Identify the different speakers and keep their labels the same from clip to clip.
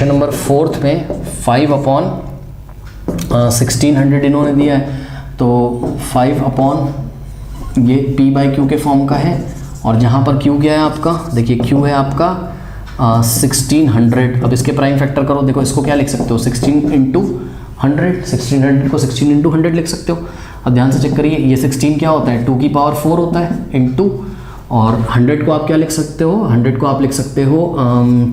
Speaker 1: Question number 4 में 5/1600 इन्होंने दिया है, तो 5 ये p/q के फॉर्म का है, और जहाँ पर q क्या है आपका, देखिए q है आपका 1600। अब इसके प्राइम फैक्टर करो, देखो इसको क्या लिख सकते हो 16 इंटू 100, 1600 को 16 इंटू 100 लिख सकते हो। अब ध्यान से चेक करिए, ये 16 क्या होता है 2 की पावर 4 होता है इंटू, और 100 को आप क्या लिख सकते हो, 100 को आप लिख सकते हो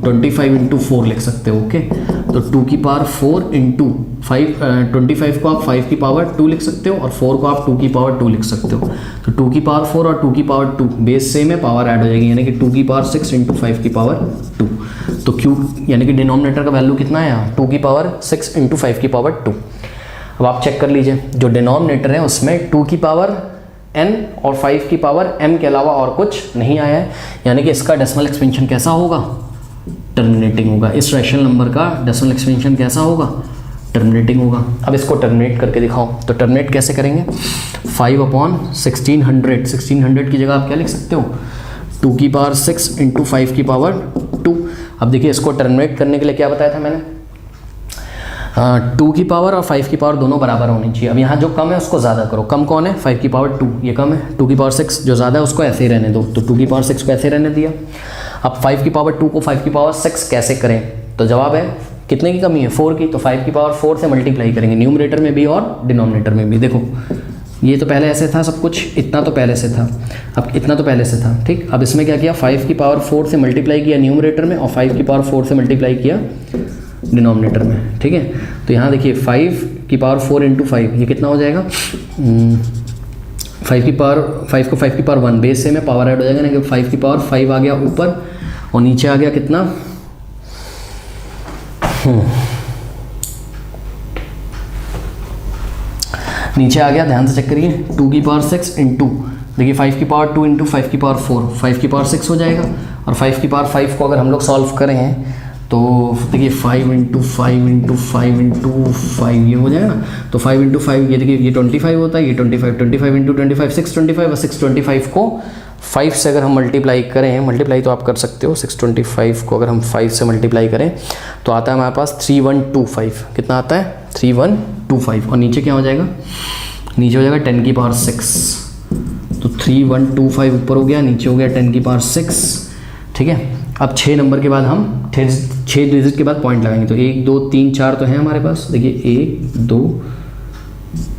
Speaker 1: 25 इंटू 4 लिख सकते हो। ओके, तो 2 की पावर 4 इंटू 5, 25 को आप 5 की पावर 2 लिख सकते हो, और 4 को आप 2 की पावर 2 लिख सकते हो। तो 2 की पावर 4 और 2 की पावर 2 बेस सेम है, पावर ऐड हो जाएगी, यानी कि 2 की पावर 6 इंटू 5 की पावर 2। तो q यानी कि डिनोमिनेटर का वैल्यू कितना है यहाँ 2 की पावर 6 इंटू 5 की पावर 2। अब आप चेक कर लीजिए, जो डिनोमिनेटर है उसमें 2 की पावर n और 5 की पावर m के अलावा और कुछ नहीं आया है, यानी कि इसका डेसिमल एक्सपेंशन कैसा होगा, टर्मिनेटिंग होगा। इस रैशनल नंबर का डेसिमल एक्सपेंशन कैसा होगा, टर्मिनेटिंग होगा। अब इसको टर्मिनेट करके दिखाओ, तो टर्मिनेट कैसे करेंगे, 5/1600, 1600 की जगह आप क्या लिख सकते हो 2 की पावर 6 इंटू 5 की पावर 2। अब देखिए इसको टर्मिनेट करने के लिए क्या बताया था मैंने, 2 की पावर और 5 की पावर दोनों बराबर होनी चाहिए। अब यहाँ जो कम है उसको ज़्यादा करो, कम कौन है 5 की पावर 2, ये कम है। 2 की पावर 6 जो ज़्यादा है उसको ऐसे ही रहने दो, तो 2 की पावर 6 को ऐसे रहने दिया। अब 5 की पावर 2 को 5 की पावर 6 कैसे करें, तो जवाब है कितने की कमी है 4 की, तो 5 की पावर 4 से मल्टीप्लाई करेंगे, न्यूमरेटर में भी और डिनोमिनेटर में भी। देखो ये तो पहले ऐसे था सब कुछ, इतना तो पहले से था, अब इतना तो पहले से था, ठीक। अब इसमें क्या किया 5 की पावर 4 से मल्टीप्लाई किया न्यूमरेटर में, और 5 की पावर 4 से मल्टीप्लाई किया डिनोमिनेटर में, ठीक है। तो यहाँ देखिए 5 की पावर 4 इंटू 5 ये कितना हो जाएगा, 5 की पावर 5 को 5 की पावर 1 बेस से में पावर ऐड हो जाएगा ना, कि 5 की पावर 5 आ गया ऊपर, और नीचे आ गया कितना नीचे आ गया, ध्यान से चेक करिए 2 की पावर 6 इंटू, देखिए 5 की पावर 2 इंटू 5 की पावर 4, 5 की पावर 6 हो जाएगा, और 5 की पावर 5 को अगर हम लोग सॉल्व करें तो देखिए 5 इंटू 5 इंटू 5 इंटू 5 ये हो जाएगा ना, तो 5 इंटू 5 ये देखिए ये 25 होता है, ये 25 इंटू 25 625, और 625 को 5 से अगर हम मल्टीप्लाई करें, मल्टीप्लाई तो आप कर सकते हो, 625 को अगर हम 5 से मल्टीप्लाई करें तो आता है हमारे पास 3125, कितना आता है 3125, और नीचे क्या हो जाएगा, नीचे हो जाएगा 10 की पावर 6, तो 3125 ऊपर हो गया, नीचे हो गया 10 की पावर 6, ठीक है। अब 6 नंबर के बाद हम 6 डिजिट के बाद पॉइंट लगाएंगे, तो 1 2 3 4 तो है हमारे पास, देखिए 1 2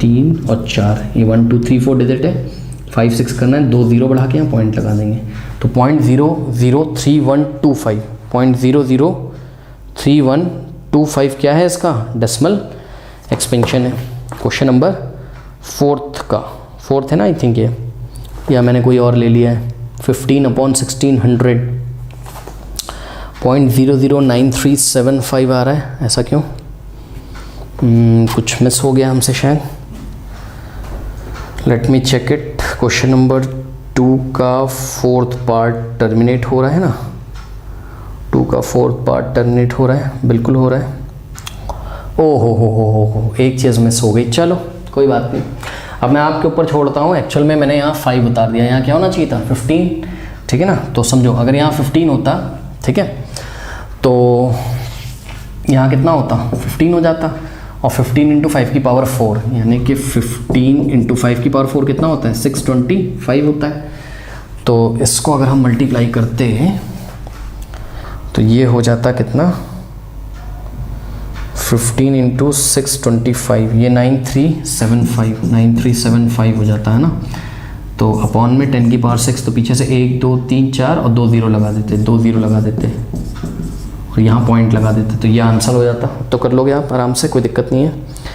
Speaker 1: 3 और 4, ये 1 2 3 4 डिजिट है, 5 6 करना है, 2 0 बढ़ा के यहाँ पॉइंट लगा देंगे, तो 0.003125, 0.003125 क्या है इसका डेसिमल एक्सपेंशन है। क्वेश्चन नंबर 4 है ना आई थिंक ये, या मैंने कोई और ले लिया है, 15/1600 0.009375 आ रहा है, ऐसा क्यों, कुछ मिस हो गया हमसे शायद, let me check it. Question number 2 का 4th पार्ट टर्मिनेट हो रहा है ना, 2 का 4th पार्ट टर्मिनेट हो रहा है, बिल्कुल हो रहा है। ओ हो एक चीज़ मिस हो गई, चलो कोई बात नहीं, अब मैं आपके ऊपर छोड़ता हूँ। एक्चुअल में मैंने यहाँ 5 उतार दिया, यहाँ क्या होना चाहिए था 15, ठीक है ना। तो समझो अगर यहाँ 15 होता, ठीक है, तो यहाँ कितना होता 15 हो जाता, और 15 इंटू 5 की पावर 4, यानी कि 15 इंटू 5 की पावर 4 कितना होता है 625 होता है। तो इसको अगर हम मल्टीप्लाई करते हैं तो ये हो जाता कितना 15 इंटू 625, ये 9375 हो जाता है ना। तो अपॉन में 10 की पावर 6, तो पीछे से 1 2 3 4 और 2 0 लगा देते, 2 0 लगा देते, और यहाँ पॉइंट लगा देते, तो ये आंसर हो जाता। तो कर लोगे आप आराम से, कोई दिक्कत नहीं है।